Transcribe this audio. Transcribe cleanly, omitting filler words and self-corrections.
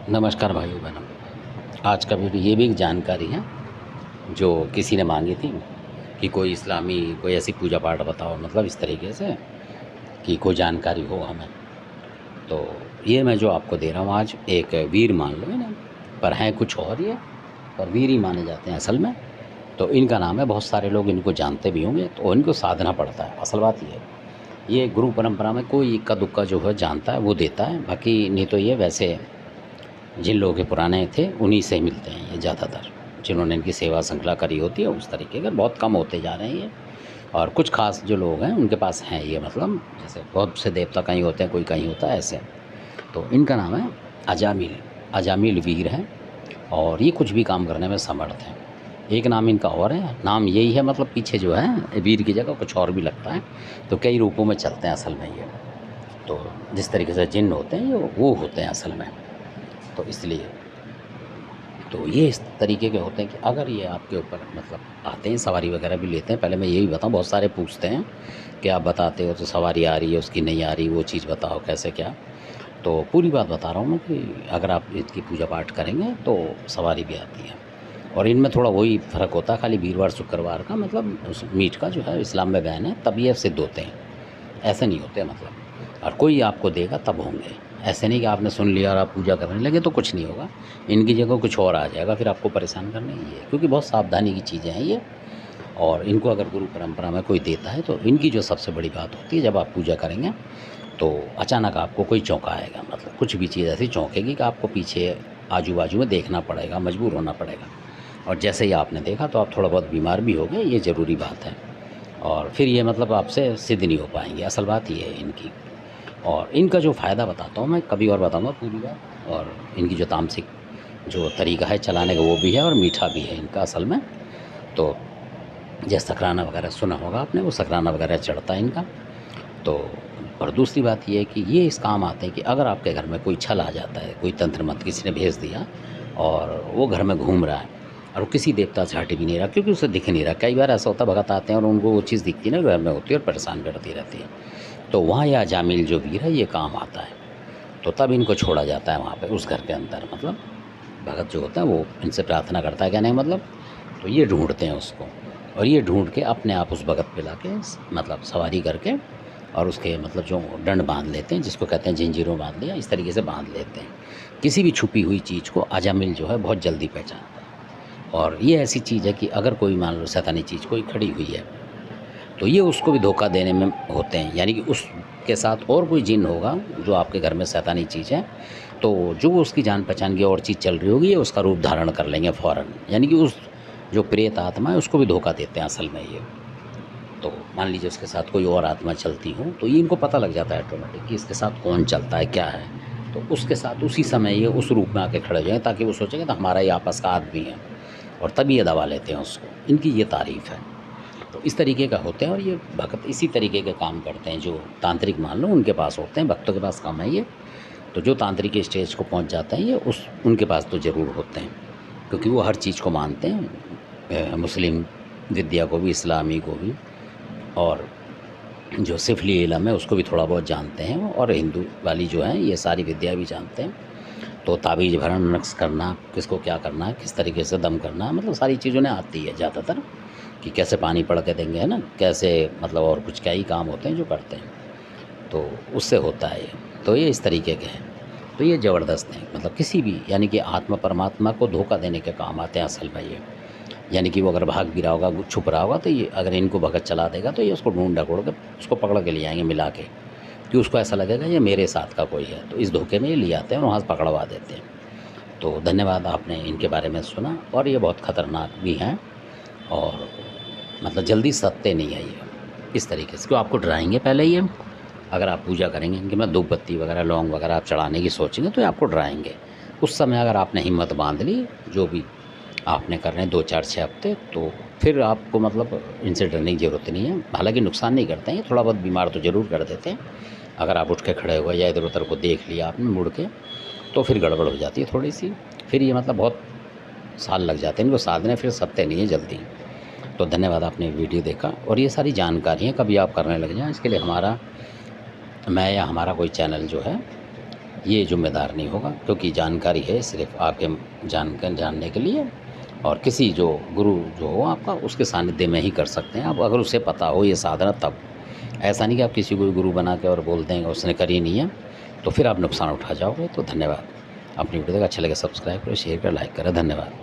नमस्कार भाइयों बहनों। आज का वीडियो ये भी एक जानकारी है जो किसी ने मांगी थी कि कोई इस्लामी कोई ऐसी पूजा पाठ बताओ, मतलब इस तरीके से कि कोई जानकारी हो हमें। तो ये मैं जो आपको दे रहा हूँ आज, एक वीर मान लो इन्हें, पर हैं कुछ और ये, पर वीर ही माने जाते हैं असल में। तो इनका नाम है, बहुत सारे लोग इनको जानते भी होंगे, तो इनको साधना पड़ता है। असल बात ये गुरु परंपरा में कोई इक्का दुक्का जो है जानता है वो देता है, बाकी नहीं तो ये वैसे जिन लोगों के पुराने थे उन्हीं से मिलते हैं ये ज़्यादातर, जिन्होंने इनकी सेवा श्रृंखला करी होती है उस तरीके के। बहुत कम होते जा रहे हैं ये, और कुछ खास जो लोग हैं उनके पास हैं ये, मतलब जैसे बहुत से देवता कहीं होते हैं, कोई कहीं होता है ऐसे। तो इनका नाम है अजामिल। अजामिल वीर हैं और ये कुछ भी काम करने में समर्थ हैं। एक नाम इनका और है, नाम यही है, मतलब पीछे जो है वीर की जगह कुछ और भी लगता है। तो कई रूपों में चलते हैं असल में ये। तो जिस तरीके से जिन्न होते हैं ये वो होते हैं असल में, तो इसलिए तो ये इस तरीके के होते हैं कि अगर ये आपके ऊपर मतलब आते हैं, सवारी वगैरह भी लेते हैं। पहले मैं यही बताऊं, बहुत सारे पूछते हैं कि आप बताते हो तो सवारी आ रही है, उसकी नहीं आ रही, वो चीज़ बताओ कैसे क्या। तो पूरी बात बता रहा हूँ मैं कि अगर आप इसकी पूजा पाठ करेंगे तो सवारी भी आती है। और इनमें थोड़ा वही फ़र्क होता है खाली वीरवार शुक्रवार का, मतलब उस मीट का जो है इस्लाम में बैन है, तब ये सिद्ध होते हैं, ऐसे नहीं होते मतलब। और कोई आपको देगा तब होंगे, ऐसे नहीं कि आपने सुन लिया और आप पूजा करने लगे तो कुछ नहीं होगा। इनकी जगह कुछ और आ जाएगा, फिर आपको परेशान करने ही है, क्योंकि बहुत सावधानी की चीज़ें हैं ये। और इनको अगर गुरु परंपरा में कोई देता है तो इनकी जो सबसे बड़ी बात होती है, जब आप पूजा करेंगे तो अचानक आपको कोई चौंकाएगा, मतलब कुछ भी चीज़ ऐसी चौंकेगी कि आपको पीछे आजू बाजू में देखना पड़ेगा, मजबूर होना पड़ेगा। और जैसे ही आपने देखा तो आप थोड़ा बहुत बीमार भी हो गए, ये ज़रूरी बात है। और फिर ये मतलब आपसे सिद्ध नहीं हो पाएंगे, असल बात ये है इनकी। और इनका जो फ़ायदा बताता हूँ मैं, कभी और बताऊँगा पूरी बात। और इनकी जो तामसिक जो तरीका है चलाने का वो भी है, और मीठा भी है इनका असल में। तो जैसे शकराना वगैरह सुना होगा आपने, वो शकराना वगैरह चढ़ता है इनका। तो और दूसरी बात ये है कि ये इस काम आते हैं कि अगर आपके घर में कोई छल आ जाता है, कोई तंत्र मंत्र किसी ने भेज दिया और वो घर में घूम रहा है और वो किसी देवता से हट भी नहीं रहा, क्योंकि उसे दिख नहीं रहा। कई बार ऐसा होता है, भगत आते हैं और उनको वो चीज़ दिखती है ना, घर में होती है और परेशान करती रहती है। तो वहाँ यह अजामिल जो वीर है ये काम आता है। तो तब इनको छोड़ा जाता है वहाँ पे उस घर के अंदर, मतलब भगत जो होता है वो इनसे प्रार्थना करता है क्या नहीं, मतलब तो ये ढूंढते हैं उसको, और ये ढूंढ के अपने आप उस भगत पे लाके मतलब सवारी करके और उसके मतलब जो डंड बांध लेते हैं, जिसको कहते हैं जंजीरों बांध लिया, इस तरीके से बांध लेते हैं। किसी भी छुपी हुई चीज़ को अजामिल जो है बहुत जल्दी पहचानता है। और ये ऐसी चीज़ है कि अगर कोई मान लो शैतानी चीज़ कोई खड़ी हुई है तो ये उसको भी धोखा देने में होते हैं, यानी कि उसके साथ और कोई जिन होगा जो आपके घर में शैतानी चीज़ है, तो जो उसकी जान पहचान की और चीज़ चल रही होगी ये उसका रूप धारण कर लेंगे फ़ौरन, यानी कि उस जो प्रेत आत्मा है उसको भी धोखा देते हैं असल में ये। तो मान लीजिए उसके साथ कोई और आत्मा चलती हो तो ये इनको पता लग जाता है ऑटोमेटिक कि इसके साथ कौन चलता है क्या है। तो उसके साथ उसी समय ये उस रूप में आके खड़े हो जाएंगे, ताकि वो सोचेंगे तो हमारा ही आपस का आदमी है, और तभी ये दबा लेते हैं उसको। इनकी ये तारीफ़ है। तो इस तरीके का होते हैं, और ये भक्त इसी तरीके के काम करते हैं। जो तांत्रिक मान लो उनके पास होते हैं, भक्तों के पास कम है ये। तो जो तांत्रिक स्टेज को पहुंच जाते हैं ये उस उनके पास तो ज़रूर होते हैं, क्योंकि वो हर चीज़ को मानते हैं, मुस्लिम विद्या को भी, इस्लामी को भी, और जो सिफली इलम है उसको भी थोड़ा बहुत जानते हैं, और हिंदू वाली जो है ये सारी विद्या भी जानते हैं। तो ताबीज़ भरण, नक्श करना, किसको क्या करना है, किस तरीके से दम करना है, मतलब सारी चीज़ उन्हें आती है ज़्यादातर, कि कैसे पानी पड़ के देंगे, है ना, कैसे मतलब और कुछ क्या ही काम होते हैं जो करते हैं। तो उससे होता है ये। तो ये इस तरीके के हैं। तो ये ज़बरदस्त हैं, मतलब किसी भी यानी कि आत्मा परमात्मा को धोखा देने के काम आते हैं असल में ये। यानी कि वो अगर भाग भी रहा होगा, छुप रहा होगा, तो ये अगर इनको भगत चला देगा तो ये उसको ढूंढ ढकोड़ के उसको पकड़ के ले आएंगे मिला के, कि उसको ऐसा लगेगा ये मेरे साथ का कोई है। तो इस धोखे में ये ले आते हैं और वहाँ से पकड़वा देते हैं। तो धन्यवाद, आपने इनके बारे में सुना। और ये बहुत ख़तरनाक भी हैं, और मतलब जल्दी सत्य नहीं है ये इस तरीके से, क्यों आपको डराएंगे पहले ये। अगर आप पूजा करेंगे कि मैं धूप बत्ती वगैरह लौंग वगैरह आप चढ़ाने की सोचेंगे तो ये आपको डराएंगे। उस समय अगर आपने हिम्मत बांध ली, जो भी आपने कर रहे हैं 2 4 6 हफ्ते, तो फिर आपको मतलब इनसे डरने की ज़रूरत नहीं है। हालांकि नुकसान नहीं करते हैं ये, थोड़ा बहुत बीमार तो ज़रूर कर देते हैं। अगर आप उठ के खड़े हुए या इधर उधर को देख लिया आपने मुड़ के, तो फिर गड़बड़ हो जाती है थोड़ी सी। फिर ये मतलब बहुत साल लग जाते हैं इनको साधने, फिर सत्य नहीं है जल्दी। तो धन्यवाद, आपने वीडियो देखा। और ये सारी जानकारियाँ कभी आप करने लग जाएँ, इसके लिए मैं या हमारा कोई चैनल जो है ये ज़िम्मेदार नहीं होगा, क्योंकि जानकारी है सिर्फ़ आपके जानने के लिए, और किसी जो गुरु जो हो आपका उसके सानिध्य में ही कर सकते हैं आप, अगर उसे पता हो ये साधना तब। ऐसा नहीं कि आप किसी को भी गुरु बना के और बोल देंगे उसने करी नहीं है, तो फिर आप नुकसान उठा जाओगे। तो धन्यवाद। अपनी वीडियो को अच्छा लगे सब्सक्राइब करें, शेयर करें, लाइक करें। धन्यवाद।